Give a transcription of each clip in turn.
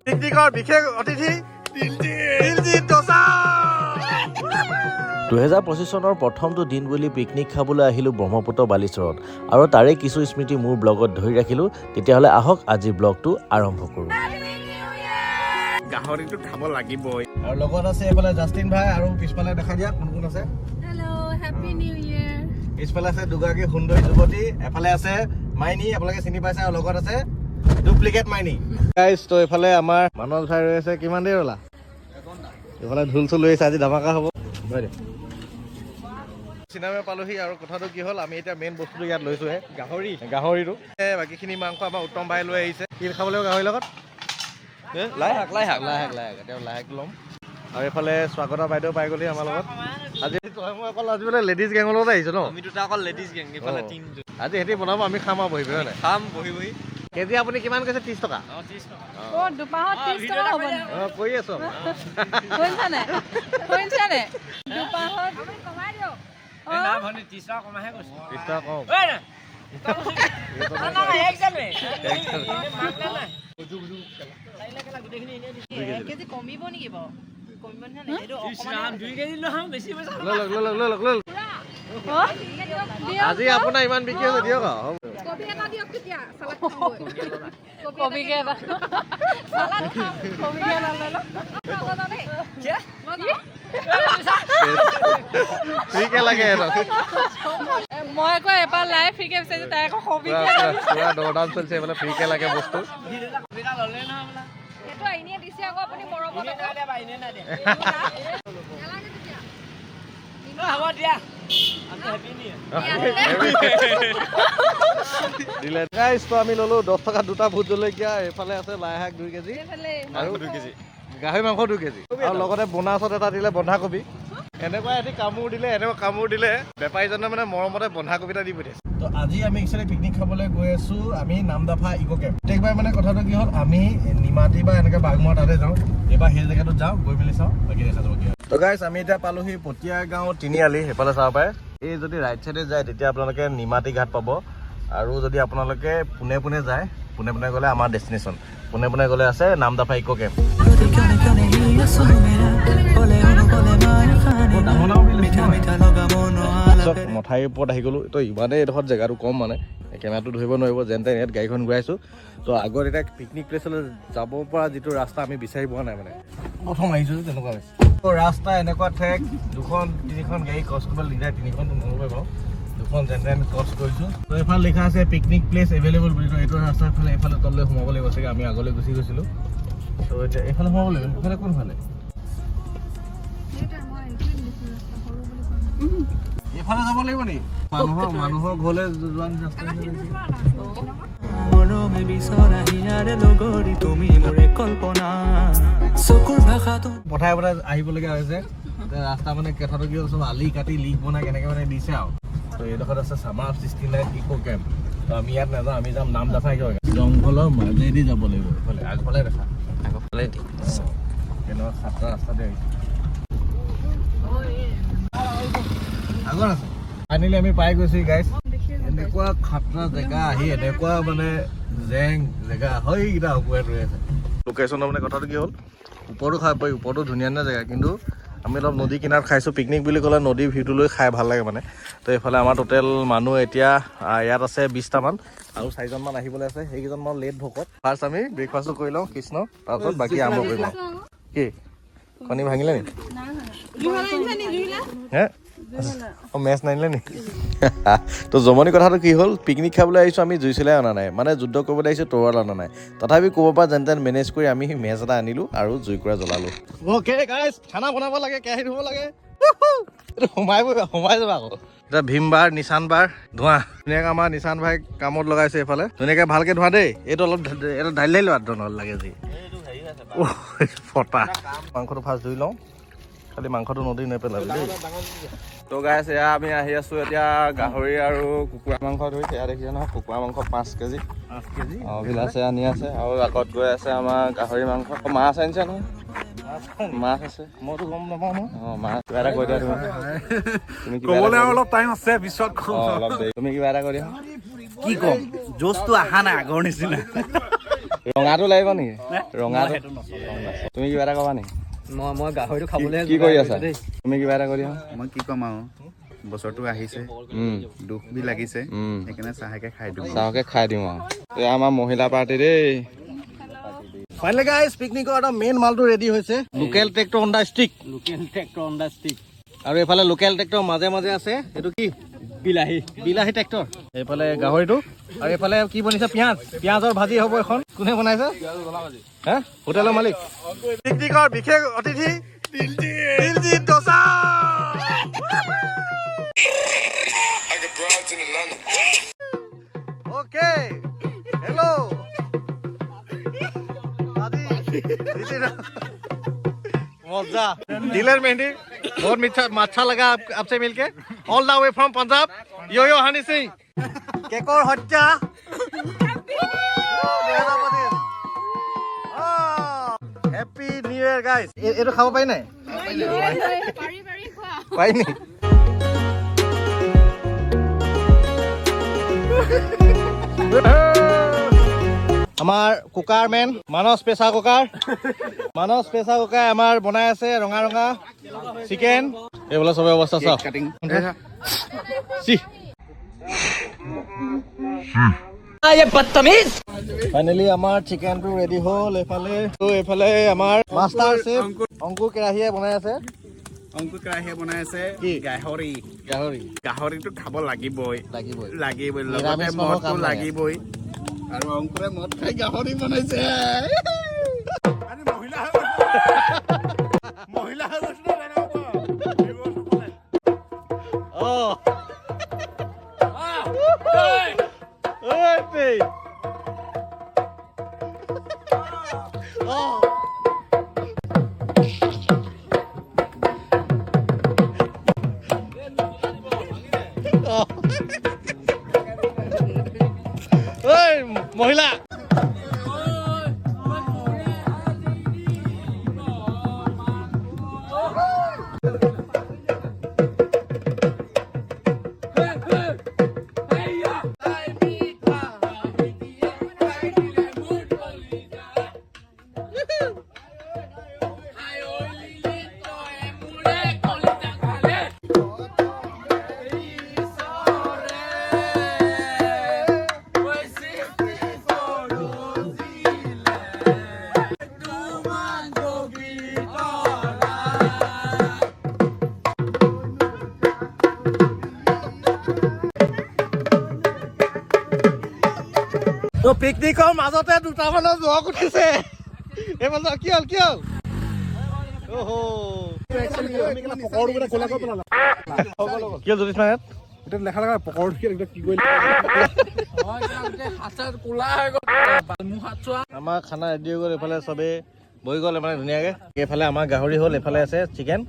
পিকনিকৰ বিশেষ অতিথি 2025 চনৰ প্ৰথমটো দিন বুলি পিকনিক খাবলৈ আহিলোঁ ব্ৰহ্মপুত্ৰ বালিচৰত আৰু তাৰে কিছু স্মৃতি মোৰ ব্লগত ধৰি ৰাখিলোঁ। তেতিয়াহ'লে আহক আজি ব্লগটো আৰম্ভ কৰোঁ। গাহৰিটো খাব লাগিবই। আৰু লগত আছে এইফালে জাষ্টিন ভাই আৰু পিছফালে দেখাই দিয়া কোন কোন আছে। Hello' happy new year. পিছফালে আছে দুগৰাকী সুন্দৰী যুৱতী, এফালে আছে মাইনী, আপোনালোকে চিনি পাইছে, আৰু লগত আছে ডুপ্লিকেট মাইনী। গাইছ তো এইফালে আমাৰ মানৱ ভাই ৰৈ আছে। কিমান দেৰি ৰলা? এইফালে ঢোল চোল লৈ আছে, আজি ধামাকা হ'ব। চিনেমা পালোহি আৰু কথাটো কি হ'ল, আমি এতিয়া মেইন বস্তুটো ইয়াত লৈছোহে, গাহৰিটো। বাকীখিনি মাংস আমাৰ উত্তম ভাই লৈ আহিছে। কি খাব লাগিব গাহৰিৰ লগত? লাই শাক ল'ম। আৰু এইফালে স্বাগতা বাইদেউ পাই গ'লি আমাৰ লগত। আজি বোলে লেডিজ গেঙৰ লগত আহিছো ন? আমি দুটা অকল লেডিজ গেং, এইফালে টিমটো। আজি সিহঁতি বনাব, আমি খাম আৰু বহি হয় নাই? খাম বহি বহি। কেজি আপুনি কিমান কৈছে? 30 টকা। 30 টকা। অ' দুপাহত 30 টকা হ'ব নে? কৰি আছো শুনিছানে? দুপাহত কমাই দিয়ক। না ভনি 30 টকা কমাহে কৈছো। 30 টকা কম। ওই না না না এক জানে মাগনা না লাইলা কেলা গুটেখিনি এনে দিছি। 1 কেজি কমিব নেকি বাৰু? কমিব নে নাই? এইটো ইছৰাম 2 কেজি লহাম বেছি পইচা। লৈ আজি আপোনাৰ ইমান বিক্ৰী হৈছে, দিয়ক আৰু। কবি এটা দিয়ক তেতিয়া সালাদ খাবই। কবিকে এটা সালাদ খাম, কবিকে এটা লৈ ল। ফ্ৰীকে লাগে মই আকৌ এবাৰ লাইভ ফ্ৰীকে বিচাৰিছো, তাই আকৌ কবিকে পুৰা দৰদাম চলিছে, এইফালে ফ্ৰীকে লাগে বস্তু। বিৰা ললে না আমলা সেইটো আইনিয়ে দিছে আকৌ আপুনি মৰমত ইনে না দে বা ইনে না দে। নালাগে তেতিয়া। হ'ব দিয়া। আমি হেপী নিউ দিলে গাইছ তো আমি ললো 10 টকা দুটা ভোট জলকীয়া। এইফালে আছে লাই শাক 2 কেজি আৰু 2 কেজি গাহৰি মাংস 2 কেজি আৰু লগতে বোনাছত এটা দিলে বন্ধাকবি। এনেকুৱা এটি কামোৰ দিলে বেপাৰীজনে মানে মৰমতে বন্ধাকবি এটা দি পঠিয়াইছে। তো আজি আমি একচুৱেলি পিকনিক খাবলৈ গৈ আছো, আমি নামদাফা ইকো কেম্প। প্ৰত্যেকবাৰ মানে কথাটো কি হ'ল, আমি নিমাতী বা এনেকৈ বাগমৰা তাতে যাওঁ, এইবাৰ সেই জেগাটোত যাওঁ, গৈ মেলি চাওঁ, বাকী দেখা যাব কি হয়। তো গাইছ আমি এতিয়া পালোহি পতিয়া গাঁও তিনিআলি, সেইফালে চাব পাৰে। এই যদি ৰাইট চাইডে যায় তেতিয়া আপোনালোকে নিমাতী ঘাট পাব, আৰু যদি আপোনালোকে পোনে যায়, পোনে গ'লে আমাৰ ডেষ্টিনেশ্যন, পোনে গ'লে আছে নামদাফা ইকো কেম্প। মথাইৰ ওপৰত আহি গ'লো। তো ইমানেই এডোখৰত জেগাটো কম, মানে কেমেৰাটো ধৰিব নোৱাৰিব, যেন তেন ইয়াত গাড়ীখন ঘূৰাইছোঁ। তো আগত এতিয়া পিকনিক প্লেচলৈ যাব পৰা যিটো ৰাস্তা আমি বিচাৰি পোৱা নাই, মানে প্ৰথম আহিছোঁ যে তেনেকুৱা হৈছে। তো ৰাস্তা এনেকুৱা ঠেক, 2-3খন গাড়ী ক্ৰছ কৰিব নিদিয়ে, 3খন নহ'ব বাৰু, 2খন যেন তেন ক্ৰছ কৰিছোঁ। তো এইফালে লিখা আছে পিকনিক প্লেচ এভেইলেবল বুলি। তো এইটো ৰাস্তাৰ ফালে এইফালে তললৈ সোমাব লাগিব চাগে, আমি আগলৈ গুচি গৈছিলোঁ। তো এতিয়া এইফালে সোমাব লাগিব। এইফালে কোনফালে? এইফালে যাব লাগিব নেকি? মানুহৰ ঘৰলৈ যোৱা পঠাই আহিবলগীয়া হৈছে। ৰাস্তা মানে কথাটো কি হ'ল, চব আলি কাটি লিক বনাই কেনেকে মানে দিছে আৰু। তো এইডোখৰত আছে ছামাৰ 69 ইকো কেম্প। তো আমি ইয়াত নাযাওঁ, আমি যাম নামদাফা ইকো কেম্প। জংঘলৰ মাজেদি যাব লাগিব। এইফালে আগফালে দেখা, আগফালে কেনেকুৱা সাতটা ৰাস্তাতে আহিছে। আগত আছে ফাইনেলি আমি পাই গৈছো গাইছ। এনেকুৱা খাতৰা জেগা আহি এনেকুৱা মানে জেং জেগা হয়কেইটা শুকুৱাই ৰৈ আছে। লোকেশ্যনৰ মানে কথাটো কি হ'ল, ওপৰতো খাই পাৰি, ওপৰতো ধুনীয়া ধুনীয়া জেগা, কিন্তু আমি অলপ নদী কিনাৰত খাইছোঁ। পিকনিক বুলি ক'লে নদীৰ ভিউটো লৈ খাই ভাল লাগে মানে। তো এইফালে আমাৰ টোটেল মানুহ এতিয়া ইয়াত আছে 20টামান, আৰু 4জনমান আহিবলৈ আছে। সেইকেইজনমান লেট ভকত। ফাৰ্ষ্ট আমি ব্ৰেকফাষ্টটো কৰি লওঁ কৃষ্ণ, তাৰপিছত বাকী আৰম্ভ কৰি লওঁ। কি কণী ভাঙিলে নি? হে মেচ নানিলে নি? তো জমনি কথাটো কি হ'ল, পিকনিক খাবলৈ আহিছোঁ, আমি জুই চলাই অনা নাই, মানে যুদ্ধ কৰিবলৈ আহিছোঁ, তৰোৱাল অনা নাই। তথাপি ক'ব পৰা যেন তেন মেনেজ কৰি আমি মেচ এটা আনিলোঁ আৰু জুইকুৰা জ্বলালোঁ। অ'কে গাইছ, খানা বনাব লাগে, কেৰাহী ধুব লাগে, সোমাই যাব আকৌ। এতিয়া ভীম বাৰ, নিচান বাৰ ধোঁৱা ধুনীয়াকৈ আমাৰ নিচান ভাই কামত লগাইছে। এইফালে ধুনীয়াকৈ ভালকৈ ধোঁৱা দেই। এইটো অলপ এটা ঢালি লোৱা ধৰণৰ লাগে যি ফটা। মাংসটো ফাৰ্ষ্ট ধুই লওঁ, খালি মাংসটো নদী নেপেলাবি দেই। তো গাইছ এয়া আমি আহি আছোঁ এতিয়া গাহৰি আৰু কুকুৰা মাংস ধৰিছে। এয়া দেখিছে নহয়, কুকুৰা মাংস 5 কেজি। অভিলাষে আনি আছে, আৰু আগত গৈ আছে আমাৰ গাহৰি মাংস। মাছ আনিছে নহয়, মাছ আছে মইতো গম নাপাওঁ ন মাছ কিবা এটা কৈ দিয়া তুমি ক'বলৈ অলপ টাইম আছে পিছত অলপ দেৰি তুমি কিবা এটা কৈ দিয়া কি ক'ম জোচটো অহা নাই আগৰ নিচিনা ৰঙাটো লাগিব নেকি ৰঙাটো তুমি কিবা এটা ক'বা নেকি মই গাহৰিটো খাবলৈ কি কৰি আছা তুমি কিবা এটা কৈ দিয়া মই কি ক'ম আৰু বছৰটো আহিছে দুখ বি লাগিছে সেইকাৰণে চাহকে খাই দিওঁ চাহকে খাই দিওঁ আৰু এয়া আমাৰ মহিলা পাৰ্টি দেই ফাইনেলি গাইজ পিকনিকৰ এটা মেইন মালটো ৰেডি হৈছে local tractor on the stick আৰু এইফালে লোকেল ট্ৰেক্টৰ মাজে মাজে আছে এইটো কি বিলাহী ট্ৰেক্টৰ এইফালে গাহৰিটো আৰু এইফালে কি বনিছে পিঁয়াজৰ ভাজি হ'ব এখন কোনে বনাইছে হা হোটেলৰ মালিক পিকনিকৰ বিশেষ অতিথি দিলজিত দোসা ओके हेलो मजा डीलर मेहंदी बहुत अच्छा लगा आपसे मिलके all the way from Punjab yo Honey Singh केकर हत्या हैप्पी न्यू ईयर गाइस एটো খাব পাই নাই পাই নি আমাৰ কুকাৰ মেন মানস প্ৰেছাৰ কুকাৰ আমাৰ বনাই আছে ৰঙা ৰঙা চিকেন এইবোলা সবে অৱস্থা চাওক ফাইনেলি আমাৰ চিকেনটো ৰেডি হ'ল এইফালে আমাৰ মাষ্টাৰ চেফ অংকুৰ কেৰাহীয়ে বনাই আছে কি গাহৰিটো খাব লাগিবই লগতে মদটো লাগিবই আৰু অংকুৰে মদ খাই গাহৰি বনাইছে মহিলা মহিলা তো পিকনিকৰ মাজতে দুটামানৰ জোক উঠিছে এইফালে কি হ'ল কি হ'ল জ্যোতিষ নাথ এটা লেখা লগা পকৰটো কি কৰিলে আমাৰ খানা ৰেডি হৈ গ'ল এইফালে চবে বহি গ'ল মানে ধুনীয়াকে এইফালে আমাৰ গাহৰি হ'ল এইফালে আছে চিকেন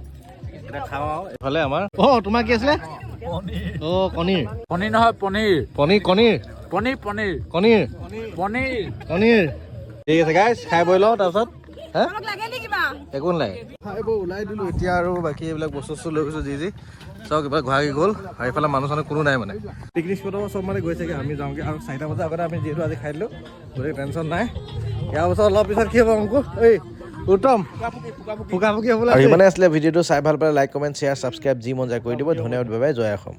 এটা খাওঁ আৰু এইফালে আমাৰ তোমাৰ কি আছিলে কণীৰ নহয় পনীৰ ঠিক আছে গাইজ খাই বৈ লওঁ তাৰপিছত একো নালাগে খাই বৈ ওলাই দিলো এতিয়া আৰু বাকী এইবিলাক বস্তু লৈ গৈছো যি চব কিবা ঘূৰি গ'ল আৰু এইফালে মানুহ চানুহ কোনো নাই মানে পিকনিক স্পটৰ চব মানে গৈছেগে আমি যাওঁগে আৰু 4টা বজাৰ আগতে আমি যিহেতু আজি খাই দিলো গতিকে টেনশ্যন নাই ইয়াৰ পাছত অলপ পিছত কি হ'ব অংকু উত্তম ফুকা ফুকি হ'বলৈ আৰু ইমানে আছিলে ভিডিঅ'টো চাই ভাল পালে লাইক কমেণ্ট শ্বেয়াৰ ছাবস্ক্ৰাইব যি মন যায় কৰি দিব ধন্যবাদ বাই বাই জয় অসম।